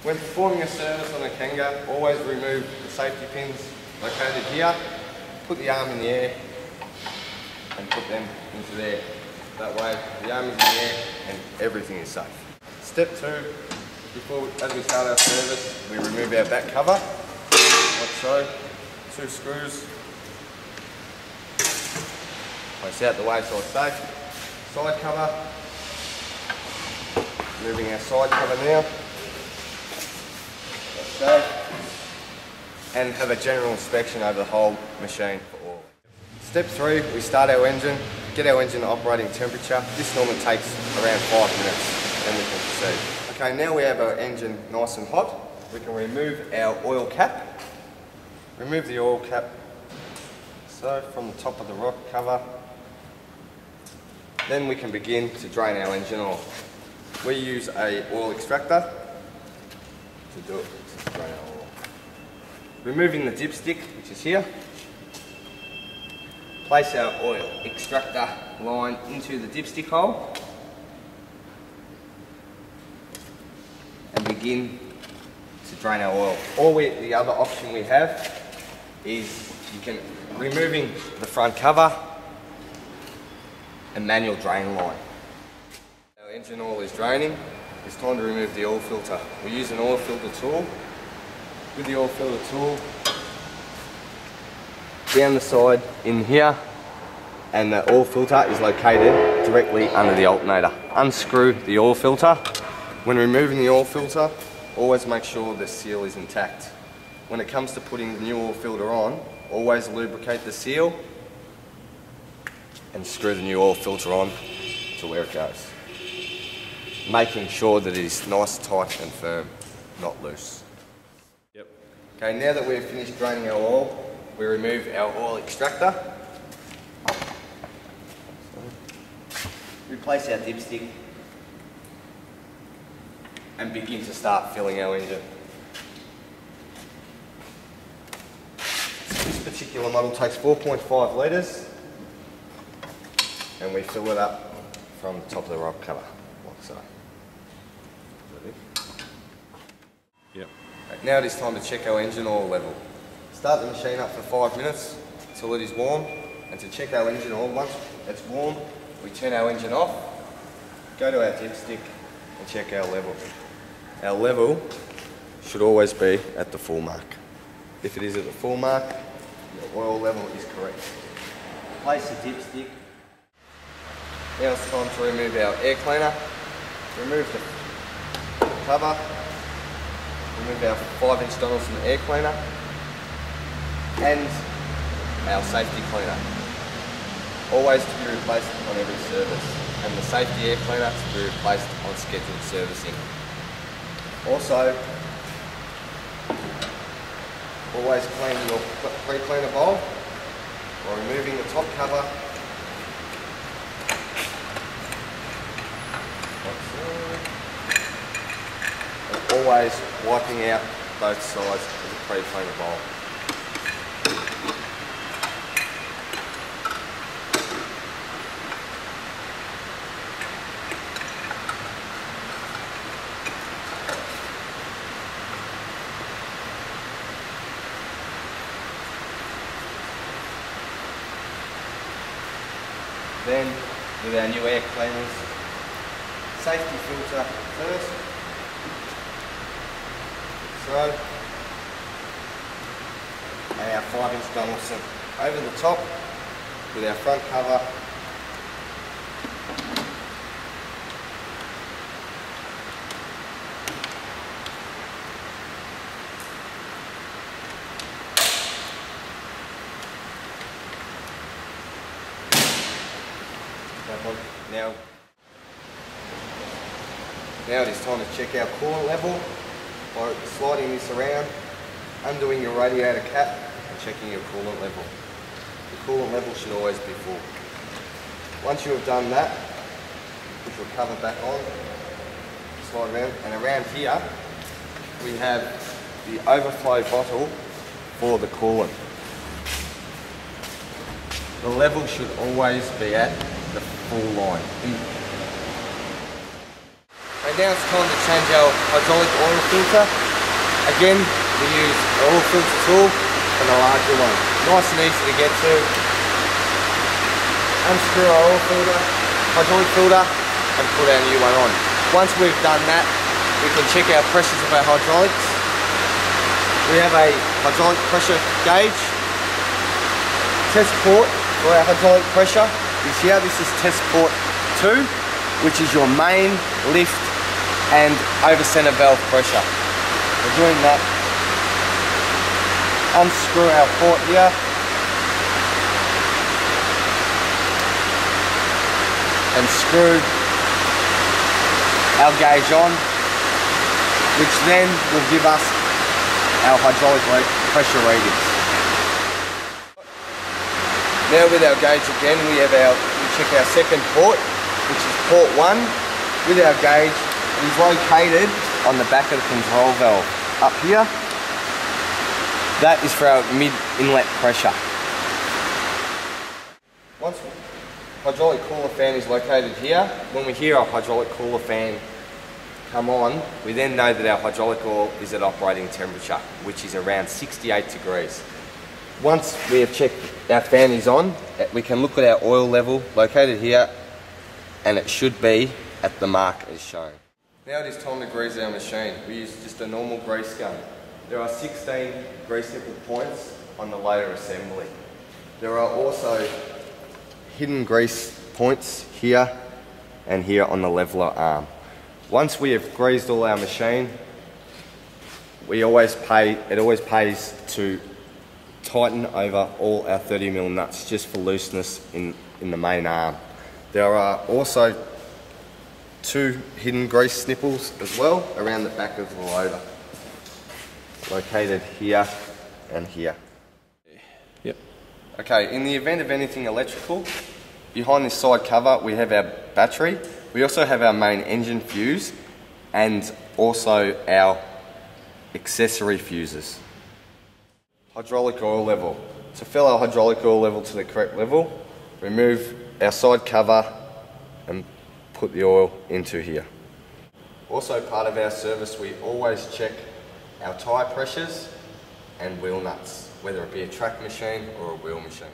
When performing a service on a Kanga, always remove the safety pins located here. Put the arm in the air and put them into there. That way the arm is in the air and everything is safe. Step 2, as we start our service, we remove our back cover, like so. 2 screws. Place out the way so it's safe. Side cover. Moving our side cover now. Like so. And have a general inspection over the whole machine for oil. Step 3, we start our engine, get our engine operating temperature. This normally takes around 5 minutes, then we can proceed. Okay, now we have our engine nice and hot. We can remove our oil cap. Remove the oil cap, so from the top of the rock cover. Then we can begin to drain our engine oil. We use a oil extractor to do it, to drain our oil. Removing the dipstick, which is here. Place our oil extractor line into the dipstick hole and begin to drain our oil. The other option we have is removing the front cover and manual drain line. Our engine oil is draining. It's time to remove the oil filter. We use an oil filter tool. With the oil filter tool, down the side in here, and the oil filter is located directly under the alternator. Unscrew the oil filter. When removing the oil filter, always make sure the seal is intact. When it comes to putting the new oil filter on, always lubricate the seal and screw the new oil filter on to where it goes. Making sure that it is nice, tight and firm, not loose. Yep. Okay, now that we've finished draining our oil, we remove our oil extractor. Replace our dipstick and begin to start filling our engine. This particular model takes 4.5 litres and we fill it up from the top of the rock cover, like so. Yep. Right, now it is time to check our engine oil level. Start the machine up for 5 minutes until it is warm, and to check our engine oil, once it's warm, we turn our engine off, go to our dipstick and check our level. Our level should always be at the full mark. If it is at the full mark, the oil level is correct. Place the dipstick. Now it's time to remove our air cleaner. Remove the cover. Remove our 5-inch Donaldson air cleaner and our safety cleaner. Always to be replaced on every service, and the safety air cleaner to be replaced on scheduled servicing. Also, always clean your pre-cleaner bowl by removing the top cover and always wiping out both sides of the pre-cleaner bowl. Then, with our new air cleaners, safety filter first, so, and our 5-inch Donaldson over the top with our front cover. Now it is time to check our coolant level by sliding this around, undoing your radiator cap and checking your coolant level. The coolant level should always be full. Once you have done that, put your cover back on, slide around, and around here we have the overflow bottle for the coolant. The level should always be at the full line. now it's time to change our hydraulic oil filter. Again, we use an oil filter tool and a larger one. Nice and easy to get to. Unscrew our oil filter, hydraulic filter, and put our new one on. Once we've done that, we can check our pressures of our hydraulics. We have a hydraulic pressure gauge. Test port for our hydraulic pressure is here. This is test port 2, which is your main, lift, and over center valve pressure. We're doing that. Unscrew our port here. And screw our gauge on, which then will give us our hydraulic pressure readings. Now with our gauge again, we check our second port, which is port 1. With our gauge, it is located on the back of the control valve. Up here, that is for our mid-inlet pressure. Once hydraulic cooler fan is located here, when we hear our hydraulic cooler fan come on, we then know that our hydraulic oil is at operating temperature, which is around 68 degrees. Once we have checked our fan is on, we can look at our oil level located here, and it should be at the mark as shown. Now it is time to grease our machine. We use just a normal grease gun. There are 16 grease nipple points on the loader assembly. There are also hidden grease points here and here on the leveler arm. Once we have greased all our machine, it always pays to tighten over all our 30mm nuts just for looseness in the main arm. There are also 2 hidden grease nipples as well around the back of the loader, located here and here. Yep. Okay, in the event of anything electrical, behind this side cover we have our battery. We also have our main engine fuse and also our accessory fuses. Hydraulic oil level. To fill our hydraulic oil level to the correct level, remove our side cover and put the oil into here. Also part of our service, we always check our tyre pressures and wheel nuts, whether it be a track machine or a wheel machine.